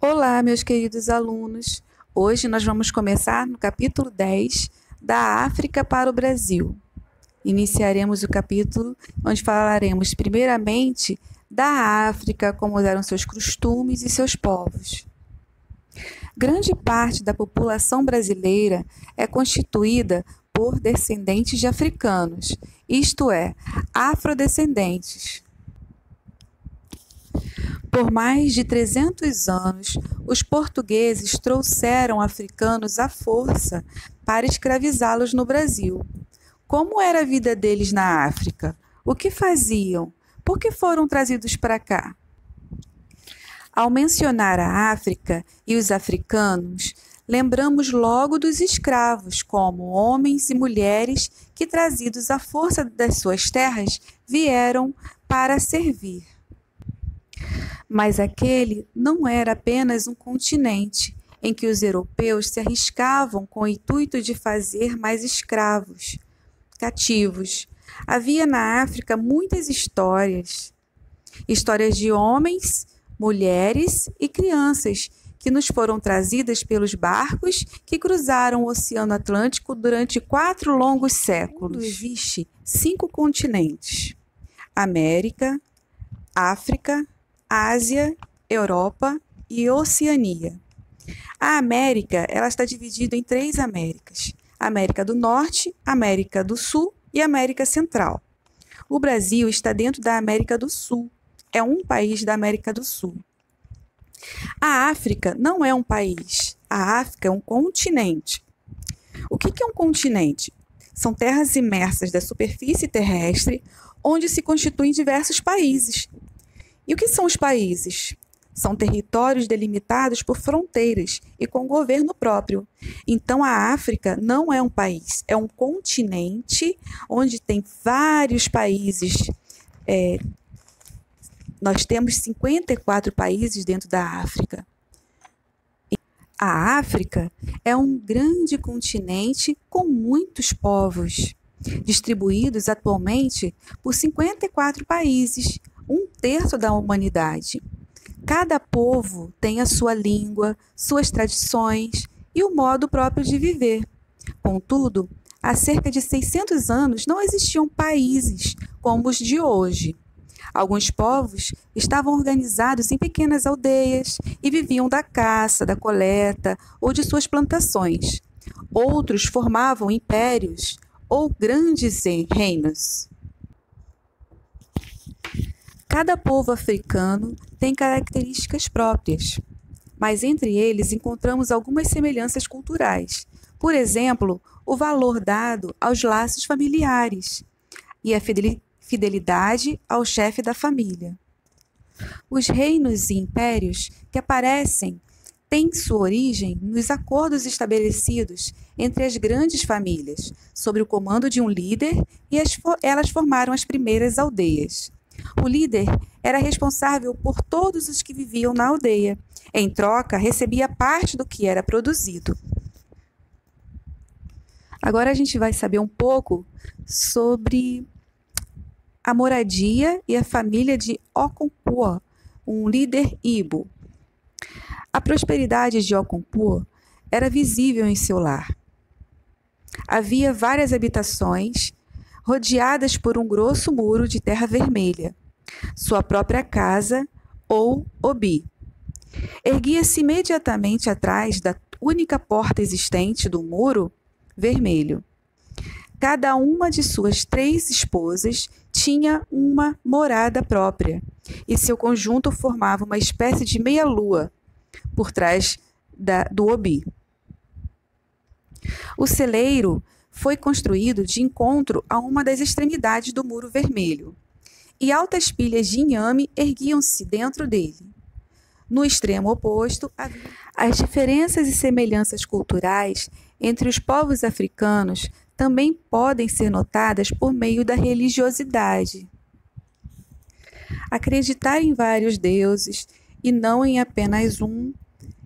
Olá, meus queridos alunos. Hoje nós vamos começar no capítulo 10 da África para o Brasil. Iniciaremos o capítulo onde falaremos primeiramente da África, como eram seus costumes e seus povos. Grande parte da população brasileira é constituída por descendentes de africanos, isto é, afrodescendentes. Por mais de 300 anos, os portugueses trouxeram africanos à força para escravizá-los no Brasil. Como era a vida deles na África? O que faziam? Por que foram trazidos para cá? Ao mencionar a África e os africanos, lembramos logo dos escravos, como homens e mulheres que, trazidos à força das suas terras, vieram para servir. Mas aquele não era apenas um continente em que os europeus se arriscavam com o intuito de fazer mais escravos, cativos. Havia na África muitas histórias de homens, mulheres e crianças que nos foram trazidas pelos barcos que cruzaram o Oceano Atlântico durante 4 longos séculos. Existe 5 continentes: América, África, Ásia, Europa e Oceania. A América, ela está dividida em 3 Américas: América do Norte, América do Sul e América Central. O Brasil está dentro da América do Sul, é um país da América do Sul. A África não é um país, a África é um continente. O que é um continente? São terras imersas da superfície terrestre, onde se constituem diversos países. E o que são os países? São territórios delimitados por fronteiras e com governo próprio. Então, a África não é um país, é um continente onde tem vários países. Nós temos 54 países dentro da África. A África é um grande continente com muitos povos, distribuídos atualmente por 54 países, 1/3 da humanidade. Cada povo tem a sua língua, suas tradições e o modo próprio de viver. Contudo, há cerca de 600 anos não existiam países como os de hoje. Alguns povos estavam organizados em pequenas aldeias e viviam da caça, da coleta ou de suas plantações. Outros formavam impérios ou grandes reinos. Cada povo africano tem características próprias, mas entre eles encontramos algumas semelhanças culturais. Por exemplo, o valor dado aos laços familiares e a fidelidade ao chefe da família. Os reinos e impérios que aparecem têm sua origem nos acordos estabelecidos entre as grandes famílias, sob o comando de um líder, e elas formaram as primeiras aldeias. O líder era responsável por todos os que viviam na aldeia. Em troca, recebia parte do que era produzido. Agora a gente vai saber um pouco sobre a moradia e a família de Okonkwo, um líder Igbo. A prosperidade de Okonkwo era visível em seu lar. Havia várias habitações rodeadas por um grosso muro de terra vermelha, sua própria casa, ou obi. Erguia-se imediatamente atrás da única porta existente do muro vermelho. Cada uma de suas 3 esposas tinha uma morada própria, e seu conjunto formava uma espécie de meia-lua por trás do obi. O celeiro foi construído de encontro a uma das extremidades do muro vermelho, e altas pilhas de inhame erguiam-se dentro dele. No extremo oposto, havia as diferenças e semelhanças culturais entre os povos africanos também podem ser notadas por meio da religiosidade. Acreditar em vários deuses e não em apenas um,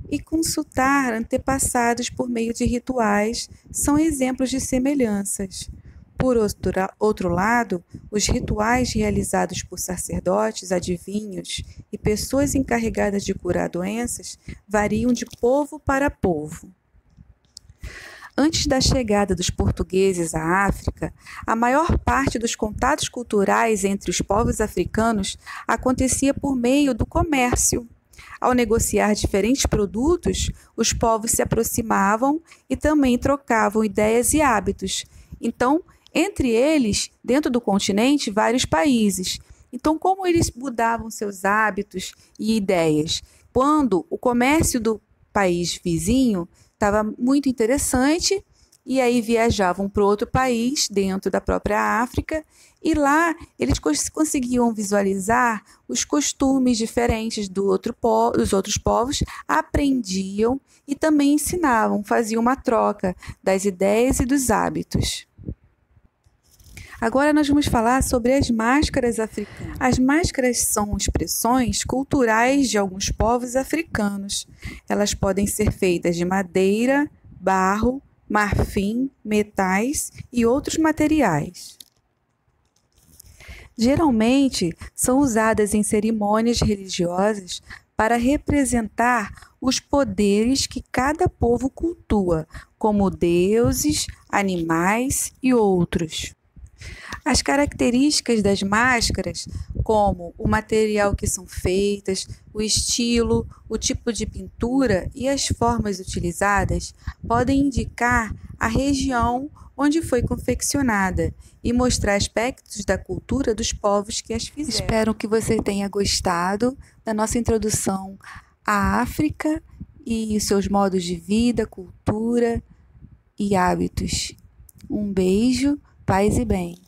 e consultar antepassados por meio de rituais são exemplos de semelhanças. Por outro lado, os rituais realizados por sacerdotes, adivinhos e pessoas encarregadas de curar doenças variam de povo para povo. Antes da chegada dos portugueses à África, a maior parte dos contatos culturais entre os povos africanos acontecia por meio do comércio. Ao negociar diferentes produtos, os povos se aproximavam e também trocavam ideias e hábitos. Então, entre eles, dentro do continente, vários países. Então, como eles mudavam seus hábitos e ideias? Quando o comércio do país vizinho estava muito interessante, e aí viajavam para outro país, dentro da própria África, e lá eles conseguiam visualizar os costumes diferentes dos outros povos, aprendiam e também ensinavam, faziam uma troca das ideias e dos hábitos. Agora nós vamos falar sobre as máscaras africanas. As máscaras são expressões culturais de alguns povos africanos. Elas podem ser feitas de madeira, barro, marfim, metais e outros materiais. Geralmente são usadas em cerimônias religiosas para representar os poderes que cada povo cultua, como deuses, animais e outros. As características das máscaras, como o material que são feitas, o estilo, o tipo de pintura e as formas utilizadas, podem indicar a região onde foi confeccionada e mostrar aspectos da cultura dos povos que as fizeram. Espero que você tenha gostado da nossa introdução à África e seus modos de vida, cultura e hábitos. Um beijo, paz e bem.